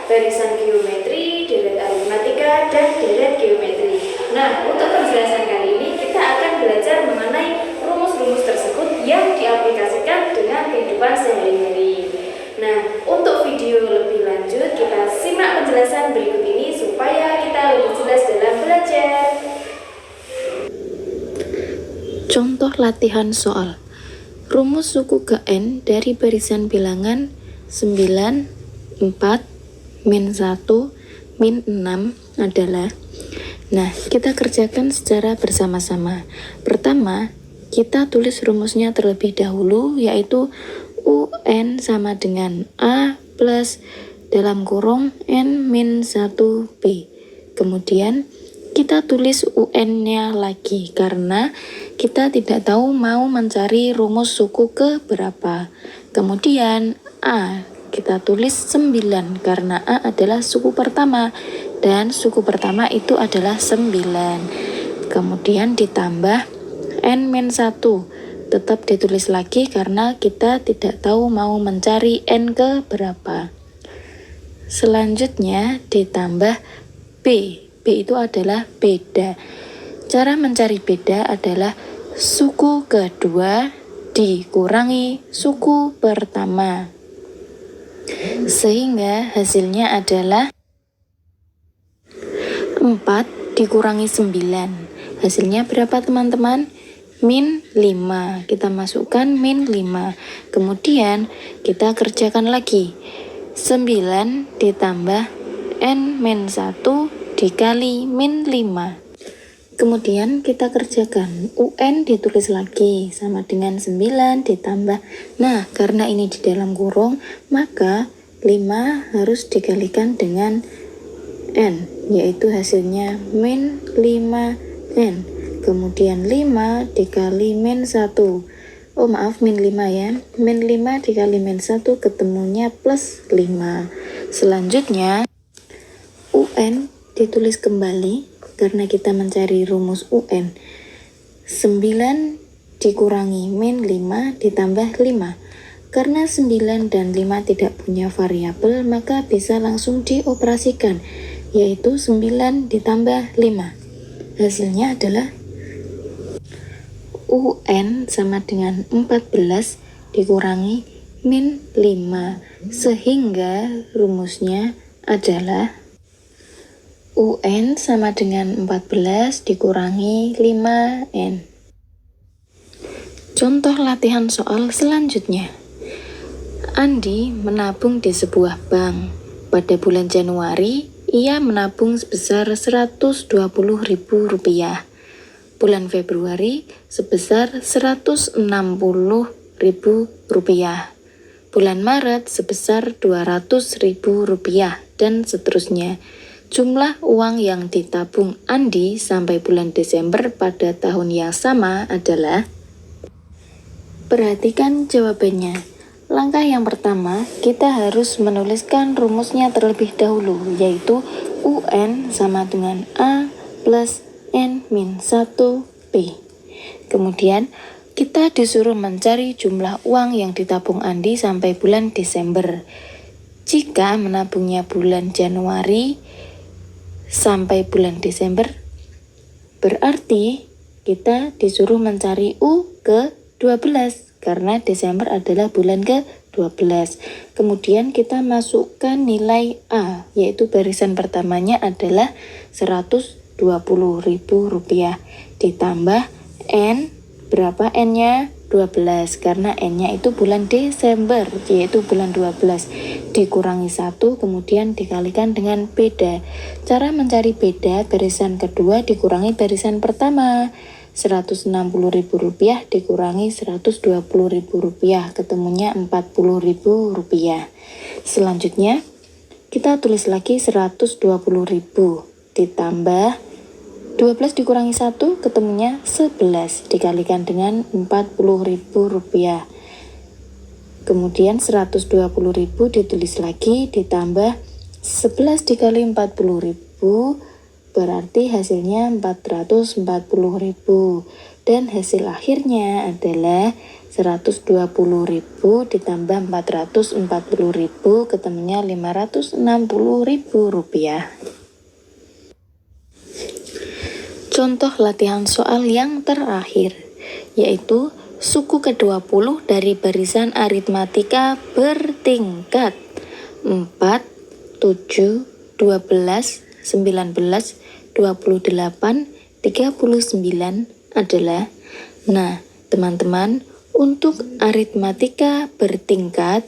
barisan geometri, deret aritmatika, dan deret geometri. Nah, untuk penjelasan kali ini kita akan belajar mengenai rumus-rumus tersebut yang diaplikasikan dengan kehidupan sehari-hari. Nah, untuk video lebih lanjut kita simak penjelasan berikut ini supaya kita lebih jelas dalam belajar. Contoh latihan soal. Rumus suku Gn dari barisan bilangan 9, 4, min 1, min 6 adalah. Nah, kita kerjakan secara bersama-sama. Pertama, kita tulis rumusnya terlebih dahulu, yaitu UN sama dengan A plus dalam kurung N min 1B. Kemudian, kita tulis UN-nya lagi karena kita tidak tahu mau mencari rumus suku ke berapa. Kemudian A kita tulis 9 karena A adalah suku pertama dan suku pertama itu adalah 9. Kemudian ditambah N-1 tetap ditulis lagi karena kita tidak tahu mau mencari N ke berapa. Selanjutnya ditambah B. B itu adalah beda. Cara mencari beda adalah suku kedua dikurangi suku pertama. Sehingga hasilnya adalah 4 dikurangi 9. Hasilnya berapa teman-teman? Min 5. Kita masukkan min 5. Kemudian kita kerjakan lagi. 9 ditambah N min 1 dikali min 5. Kemudian kita kerjakan. UN ditulis lagi sama dengan 9 ditambah. Nah, karena ini di dalam kurung, maka 5 harus dikalikan dengan N, yaitu hasilnya min 5N. Kemudian 5 dikali min 1. Oh maaf, min 5 ya. Min 5 dikali min 1 ketemunya plus 5. Selanjutnya, UN ditulis kembali karena kita mencari rumus UN. 9 dikurangi min 5 ditambah 5. Karena 9 dan 5 tidak punya variabel, maka bisa langsung dioperasikan, yaitu 9 ditambah 5. Hasilnya adalah UN sama dengan 14 dikurangi min 5. Sehingga rumusnya adalah UN sama dengan 14 dikurangi 5N. Contoh latihan soal selanjutnya. Andi menabung di sebuah bank. Pada bulan Januari, ia menabung sebesar Rp120.000. Bulan Februari sebesar Rp160.000. Bulan Maret sebesar Rp200.000 dan seterusnya. Jumlah uang yang ditabung Andi sampai bulan Desember pada tahun yang sama adalah. Perhatikan jawabannya. Langkah yang pertama, kita harus menuliskan rumusnya terlebih dahulu, yaitu UN sama dengan A plus N min 1B. Kemudian, kita disuruh mencari jumlah uang yang ditabung Andi sampai bulan Desember. Jika menabungnya bulan Januari sampai bulan Desember, berarti kita disuruh mencari U ke 12 karena Desember adalah bulan ke-12. Kemudian kita masukkan nilai A, yaitu barisan pertamanya adalah Rp120.000 ditambah N, berapa N-nya? 12, karena N-nya itu bulan Desember, yaitu bulan 12, dikurangi 1, kemudian dikalikan dengan beda. Cara mencari beda, barisan kedua dikurangi barisan pertama. Rp160.000 dikurangi Rp120.000, ketemunya Rp40.000. Selanjutnya, kita tulis lagi Rp120.000 ditambah 12 dikurangi 1 ketemunya 11 dikalikan dengan Rp40.000. Kemudian 120.000 ditulis lagi ditambah 11 dikali 40.000 berarti hasilnya 440.000. Dan hasil akhirnya adalah 120.000 ditambah 440.000 ketemunya 560.000 rupiah. Contoh latihan soal yang terakhir, yaitu suku ke-20 dari barisan aritmatika bertingkat 4, 7, 12, 19, 28, 39 adalah. Nah, teman-teman, untuk aritmatika bertingkat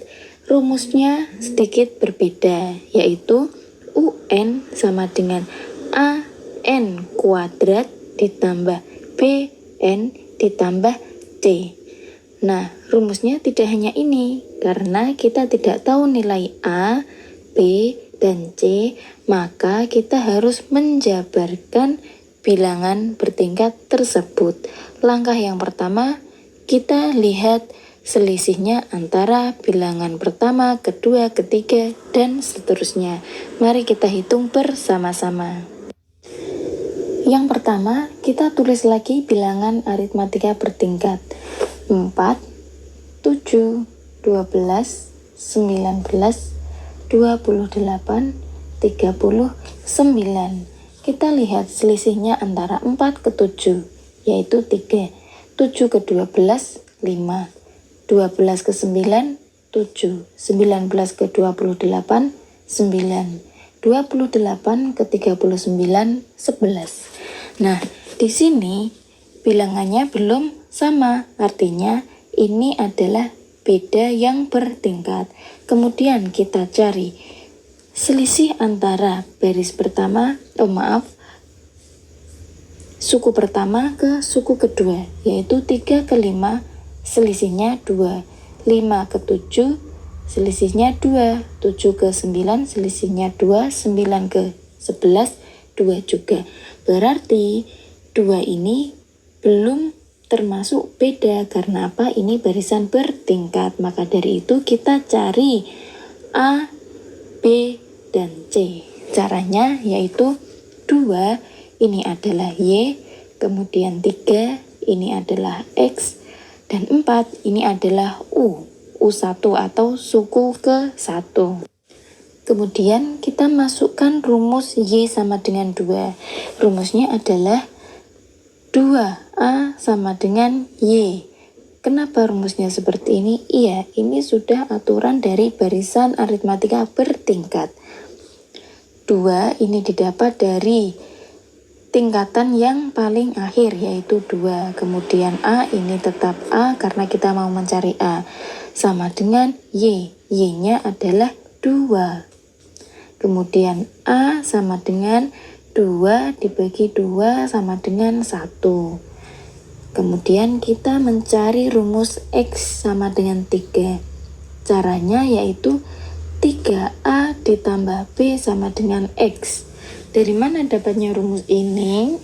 rumusnya sedikit berbeda, yaitu UN sama dengan AN kuadrat ditambah BN ditambah C. Nah, rumusnya tidak hanya ini, karena kita tidak tahu nilai A, B, dan C, maka kita harus menjabarkan bilangan bertingkat tersebut. Langkah yang pertama, kita lihat selisihnya antara bilangan pertama, kedua, ketiga, dan seterusnya. Mari kita hitung bersama-sama. Yang pertama, kita tulis lagi bilangan aritmatika bertingkat 4, 7, 12, 19, 28, 39. Kita lihat selisihnya antara 4 ke 7, yaitu 3. 7 ke 12, 5. 12 ke 9, 7. 19 ke 28, 9. 28 ke 39, 11. Nah, di sini bilangannya belum sama, artinya ini adalah beda yang bertingkat. Kemudian kita cari selisih antara baris pertama, suku pertama ke suku kedua, yaitu 3 ke 5, selisihnya 2. 5 ke 7, selisihnya 2. 7 ke 9, selisihnya 2. 9 ke 11, 2 juga. Berarti 2 ini belum termasuk beda. Karena apa? Ini barisan bertingkat. Maka dari itu kita cari A, B, dan C. Caranya yaitu 2 ini adalah Y, kemudian 3 ini adalah X, dan 4 ini adalah U1 atau suku ke-1. Kemudian kita masukkan rumus Y sama dengan 2. Rumusnya adalah 2A sama dengan Y. Kenapa rumusnya seperti ini? Iya, ini sudah aturan dari barisan aritmatika bertingkat. 2 ini didapat dari tingkatan yang paling akhir, yaitu 2. Kemudian A ini tetap A karena kita mau mencari A. Sama dengan Y. Y-nya adalah 2. Kemudian A sama dengan 2 dibagi 2 sama dengan 1. Kemudian kita mencari rumus X sama dengan 3. Caranya yaitu 3A ditambah B sama dengan X. Dari mana dapatnya rumus ini?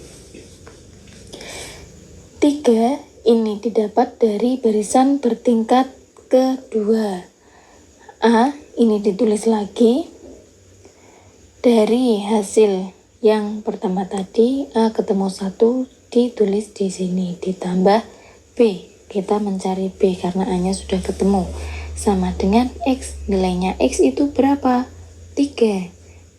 3 ini didapat dari barisan bertingkat kedua. A ini ditulis lagi dari hasil yang pertama tadi. A ketemu 1 ditulis di sini ditambah B. Kita mencari B karena A-nya sudah ketemu. Sama dengan X. Nilainya X itu berapa? 3.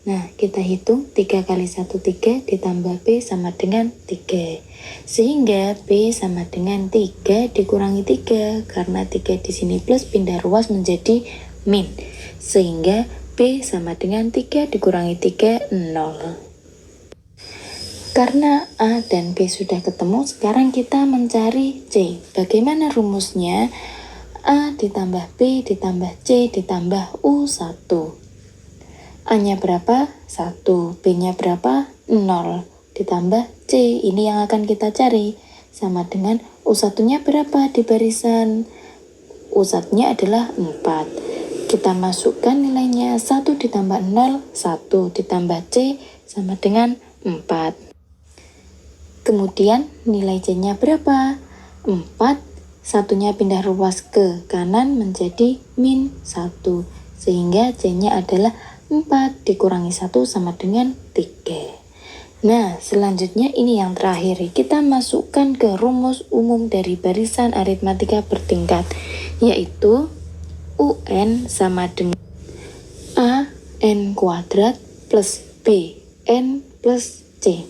Nah, kita hitung 3 kali 1 3 ditambah B sama dengan 3. Sehingga B sama dengan 3 dikurangi 3. Karena 3 di sini plus pindah ruas menjadi min. Sehingga B sama dengan 3 dikurangi 3, 0. Karena A dan B sudah ketemu, sekarang kita mencari C. Bagaimana rumusnya? A ditambah B ditambah C ditambah U1. A-nya berapa? 1. B-nya berapa? 0. Ditambah C, ini yang akan kita cari. Sama dengan U1-nya berapa di barisan? U1-nya adalah 4. Kita masukkan nilainya 1 ditambah 0, 1 ditambah C sama dengan 4. Kemudian nilai C-nya berapa? 4, satunya pindah ruas ke kanan menjadi min 1. Sehingga C-nya adalah 4 dikurangi 1 sama dengan 3. Nah, selanjutnya ini yang terakhir. Kita masukkan ke rumus umum dari barisan aritmatika bertingkat, yaitu UN sama dengan A N kuadrat plus B N plus C.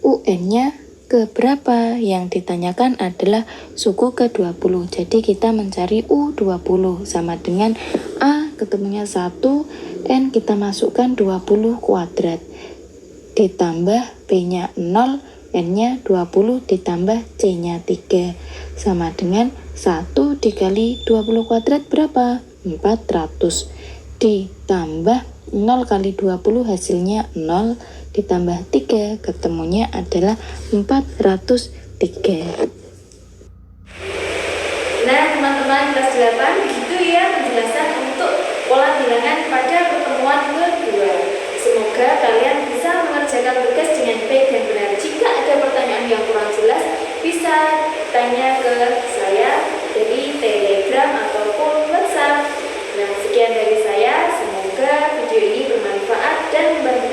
UN-nya ke berapa? Yang ditanyakan adalah suku ke-20. Jadi kita mencari U20 sama dengan A ketemunya 1, N kita masukkan 20 kuadrat. Ditambah B-nya 0, N-nya 20 ditambah C-nya 3 sama dengan 1 dikali 20 kuadrat berapa? 400 ditambah 0 kali 20 hasilnya 0 ditambah 3 ketemunya adalah 403. Nah teman-teman kelas 8, begitu ya penjelasan untuk pola bilangan pada pertemuan kedua. Semoga kalian bisa mengerjakan tugas dengan baik dan benar. Jika ada pertanyaan yang kurang jelas, bisa tanya ke saya dari Telegram ataupun WhatsApp. Nah, sekian dari saya. Semoga video ini bermanfaat dan membantu